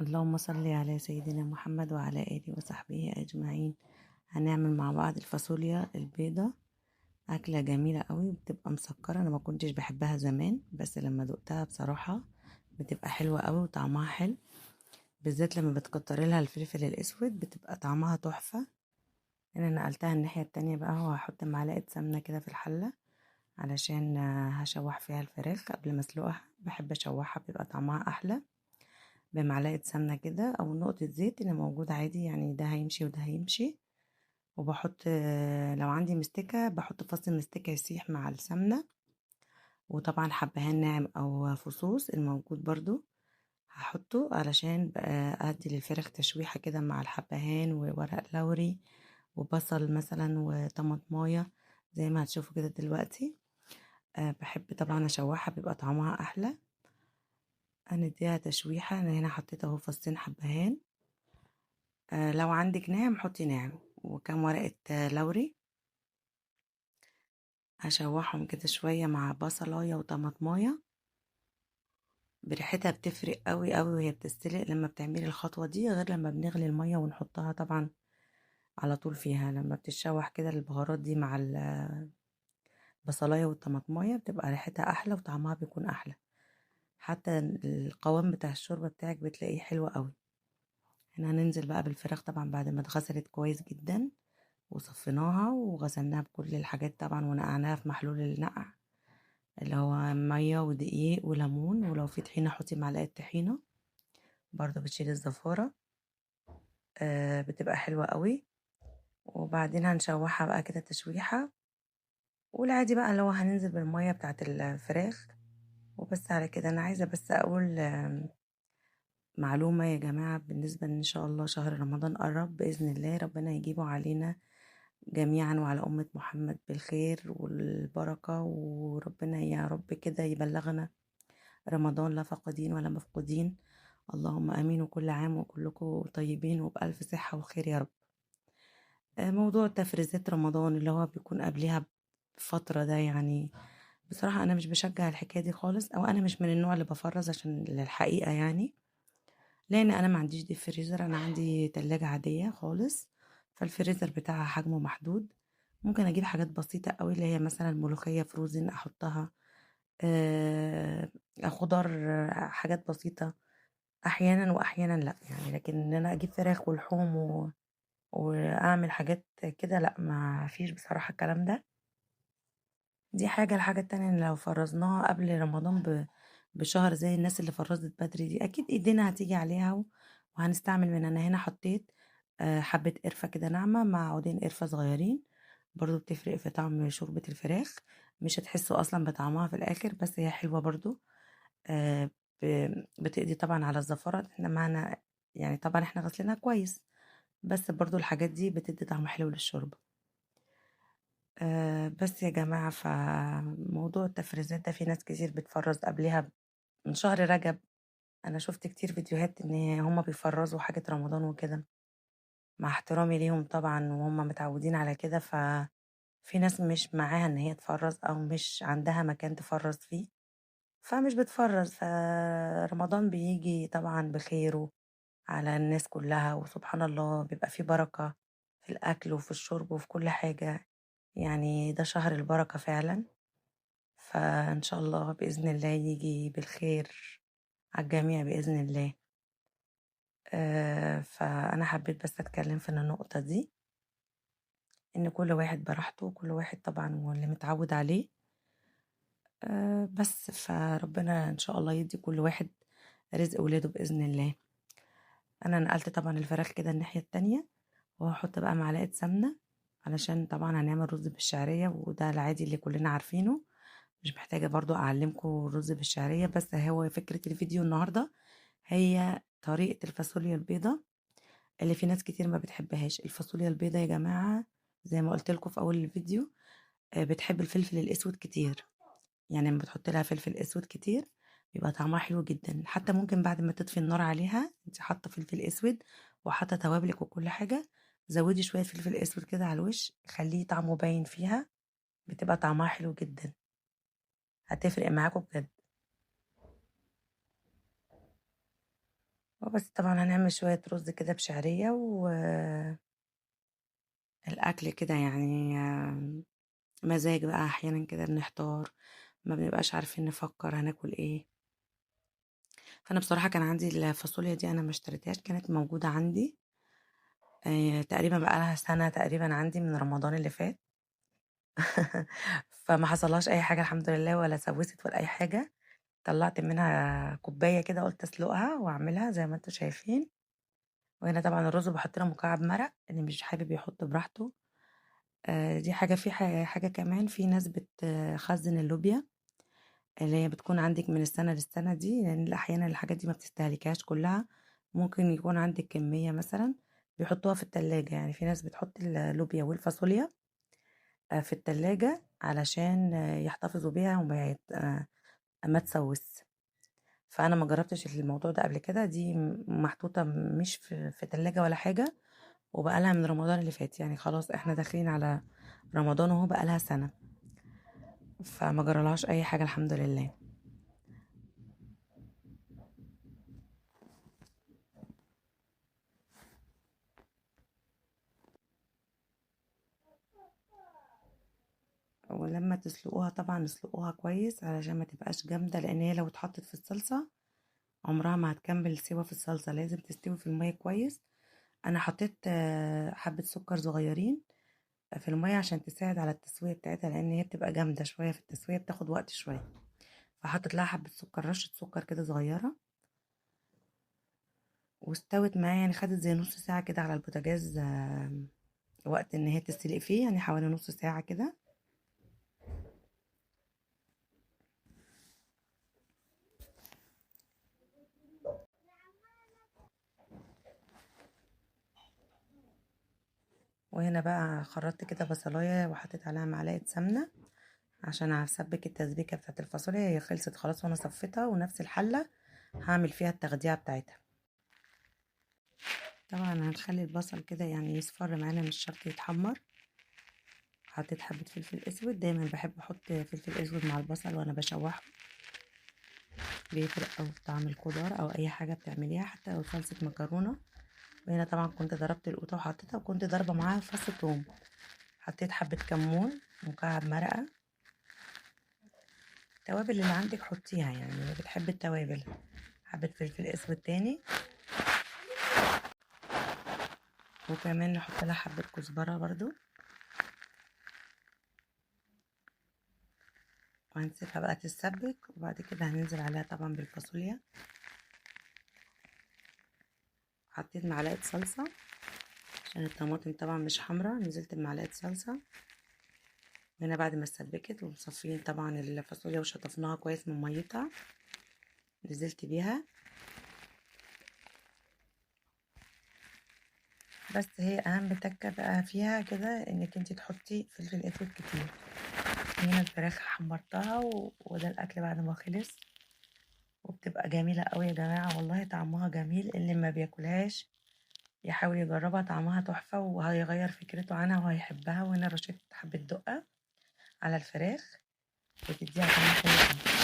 اللهم صل على سيدنا محمد وعلى آله وصحبه أجمعين. هنعمل مع بعض الفاصوليا البيضة. أكلة جميلة قوي، بتبقى مسكرة. أنا ما كنتش بحبها زمان، بس لما دقتها بصراحة بتبقى حلوة قوي وطعمها حلو، بالذات لما بتكتري لها الفلفل الأسود بتبقى طعمها تحفة. أنا نقلتها الناحية التانية بقى، وهحط معلقة سمنة كده في الحلة علشان هشوح فيها الفراخ قبل ما اسلقها. بحب اشوحها بيبقى طعمها احلى بمعلقة سمنة كده أو نقطة زيت اللي موجود عادي، يعني ده هيمشي وده هيمشي. وبحط لو عندي مستكة بحط فص مستكة يسيح مع السمنة، وطبعا حبهان ناعم أو فصوص الموجود برضو هحطه علشان بقى أدي للفراخ تشويحة كده مع الحبهان وورق لوري وبصل مثلا وطماطماية زي ما هتشوفوا كده دلوقتي. بحب طبعا أشوحها بيبقى طعمها أحلى. هنديها تشويحة. أنا هنا حطيت اهو فصين حبهان. لو عندك ناعم حطي ناعم، وكم ورقة لوري. هشوحهم كده شوية مع بصلاية وطماطماية، بريحتها بتفرق قوي قوي وهي بتستلق لما بتعملي الخطوة دي، غير لما بنغلي المية ونحطها طبعا على طول فيها. لما بتتشوح كده البهارات دي مع البصلاية والطماطماية بتبقى ريحتها أحلى وطعمها بيكون أحلى، حتى القوام بتاع الشوربة بتاعك بتلاقيه حلو قوي. هنا هننزل بقى بالفراخ طبعا بعد ما اتغسلت كويس جدا وصفيناها وغسلناها بكل الحاجات طبعا، ونقعناها في محلول النقع اللي هو مية ودقيق وليمون، ولو في طحينة حطي معلقة طحينة برضو بتشيل الزفارة. بتبقى حلوة قوي. وبعدين هنشوحها بقى كده تشويحة، والعادي بقى اللي هو هننزل بالمية بتاعت الفراخ وبس. على كده انا عايزة بس اقول معلومة يا جماعة، بالنسبة ان شاء الله شهر رمضان قرب بإذن الله، ربنا يجيبه علينا جميعا وعلى أمة محمد بالخير والبركة، وربنا يا رب كده يبلغنا رمضان لا فاقدين ولا مفقودين. اللهم امين، وكل عام وكلكم طيبين وبألف صحة وخير يا رب. موضوع تفريزات رمضان اللي هو بيكون قبلها بفترة ده، يعني بصراحة أنا مش بشجع الحكاية دي خالص، أو أنا مش من النوع اللي بفرز عشان الحقيقة يعني، لأن أنا ما عنديش دي فريزر. أنا عندي تلاجة عادية خالص، فالفريزر بتاعها حجمه محدود. ممكن أجيب حاجات بسيطة قوي اللي هي مثلا الملوخية فروزن أحطها، آه خضار، حاجات بسيطة احيانا واحيانا لا يعني. لكن ان انا اجيب فراخ ولحوم واعمل حاجات كده لا، ما فيش بصراحة الكلام ده. دي حاجة. الحاجة التانية ان لو فرزناها قبل رمضان بشهر زي الناس اللي فرزت بدري دي، اكيد ايدينا هتيجي عليها وهنستعمل من. انا هنا حطيت حبة قرفة كده ناعمة مع عودين قرفة صغيرين، برضو بتفرق في طعم شوربة الفراخ. مش هتحسوا اصلا بطعمها في الاخر، بس هي حلوة برضو. آه، بتقضي طبعا على الزفرة. احنا معنا يعني طبعا احنا غسلينها كويس، بس برضو الحاجات دي بتدي طعم حلو للشوربة. بس يا جماعة، فموضوع التفريزات ده في ناس كتير بتفرز قبلها من شهر رجب. انا شفت كتير فيديوهات ان هما بيفرزوا حاجة رمضان وكده، مع احترامي ليهم طبعا وهم متعودين على كده. ففي ناس مش معاها ان هي تفرز او مش عندها مكان تفرز فيه، فمش بتفرز. فرمضان بيجي طبعا بخيره على الناس كلها، وسبحان الله بيبقى فيه بركة في الأكل وفي الشرب وفي كل حاجة. يعني ده شهر البركة فعلا، فإن شاء الله بإذن الله يجي بالخير على الجميع بإذن الله. فأنا حبيت بس أتكلم في النقطة دي، إن كل واحد براحته وكل واحد طبعا واللي متعود عليه. بس فربنا إن شاء الله يدي كل واحد رزق ولاده بإذن الله. أنا نقلت طبعا الفراخ كده الناحية التانية، وهحط بقى معلقة سمنة علشان طبعا هنعمل رز بالشعرية، وده العادي اللي كلنا عارفينه. مش محتاجة برضو أعلمكم الرز بالشعرية، بس هو فكرة الفيديو النهاردة هي طريقة الفاصوليا البيضة اللي في ناس كتير ما بتحبهاش. الفاصوليا البيضة يا جماعة زي ما قلت لكم في أول الفيديو، بتحب الفلفل الأسود كتير. يعني لما بتحط لها فلفل أسود كتير بيبقى طعمها حلو جدا. حتى ممكن بعد ما تطفي النار عليها، انت حاطة فلفل أسود وحاطة توابلك وكل حاجة، زودي شوية فلفل أسود كده على الوش، خليه طعمه باين فيها، بتبقى طعمها حلو جدا، هتفرق معاكم بجد. وبس طبعا هنعمل شوية رز كده بشعرية والأكل كده يعني مزاج بقى. أحيانا كده بنحتار، ما بنبقاش عارفين نفكر هناكل ايه. فأنا بصراحة كان عندي الفاصوليا دي، أنا ما اشتريتهاش، كانت موجودة عندي تقريبا بقى لها سنة تقريبا عندي من رمضان اللي فات. فما حصلهاش أي حاجة الحمد لله، ولا سوست ولا أي حاجة. طلعت منها كوباية كده، قلت أسلقها وأعملها زي ما انتوا شايفين. وهنا طبعا الرز بحط له مكعب مرق، اللي مش حابب يحط براحته. دي حاجة. في حاجة كمان، في ناس بتخزن اللوبيا اللي هي بتكون عندك من السنة للسنة دي، لأن أحيانا الحاجات دي ما بتستهلكهاش كلها. ممكن يكون عندك كمية مثلا بيحطوها في التلاجة. يعني في ناس بتحط اللوبيا والفاصوليا في التلاجة علشان يحتفظوا بيها ما تسوس. فأنا ما جربتش الموضوع ده قبل كده. دي محطوطة مش في تلاجة ولا حاجة، وبقالها من رمضان اللي فات. يعني خلاص احنا داخلين على رمضان وهو بقالها سنة، فما جرالهاش أي حاجة الحمد لله. ولما تسلقوها طبعا اسلقوها كويس علشان ما تبقاش جامدة، لأن هي لو اتحطت في الصلصة عمرها ما هتكمل سوا في الصلصة. لازم تستوي في المية كويس. أنا حطيت حبة سكر صغيرين في المية عشان تساعد على التسوية بتاعتها، لأن هي بتبقى جامدة شوية في التسوية، بتاخد وقت شوية. فحطيت لها حبة سكر، رشة سكر كده صغيرة، واستوت معايا. يعني خدت زي نص ساعة كده على البوتاجاز وقت ان هي تستلق فيه، يعني حوالي نص ساعة كده. وهنا بقى خرطت كده بصلاية وحطيت عليها معلقة سمنة عشان هسبك التسبيكة بتاعت الفاصوليا. هي خلصت خلاص وانا صفيتها، ونفس الحلة هعمل فيها التغذية بتاعتها. طبعا هنخلي البصل كده يعني يصفر معانا، مش شرط يتحمر. حطيت حبة فلفل اسود، دايما بحب احط فلفل اسود مع البصل وانا بشوحه، بيفرق اوي في طعم الخضار او اي حاجة بتعمليها، حتى لو صلصة مكرونة. وهنا طبعا كنت ضربت القوطة وحطيتها، وكنت ضاربة معاها فص ثوم. حطيت حبة كمون، مكعب مرقة. التوابل اللي عندك حطيها، يعني لو بتحب التوابل. حبة فلفل اسود تاني، وكمان نحط لها حبة كزبرة برضو. وهنسيبها بقى تتسبك، وبعد كده هننزل عليها طبعا بالفاصوليا. حطيت معلقة صلصة عشان الطماطم طبعا مش حمرا، نزلت بمعلقة صلصة. هنا بعد ما اتسبكت ومصفين طبعا الفاصوليا وشطفناها كويس من ميتها، نزلت بيها. بس هي اهم تكة بقى فيها كده انك انتي تحطي فلفل اسود كتير. هنا الفراخ حمرتها وده الاكل بعد ما خلص، وبتبقى جميلة قوي يا جماعة. والله طعمها جميل، اللي ما بياكلهاش يحاول يجربها، طعمها تحفة وهيغير فكرته عنها وهيحبها. وهنا رشيت حبة دقة على الفراخ بتديها طعم حلو.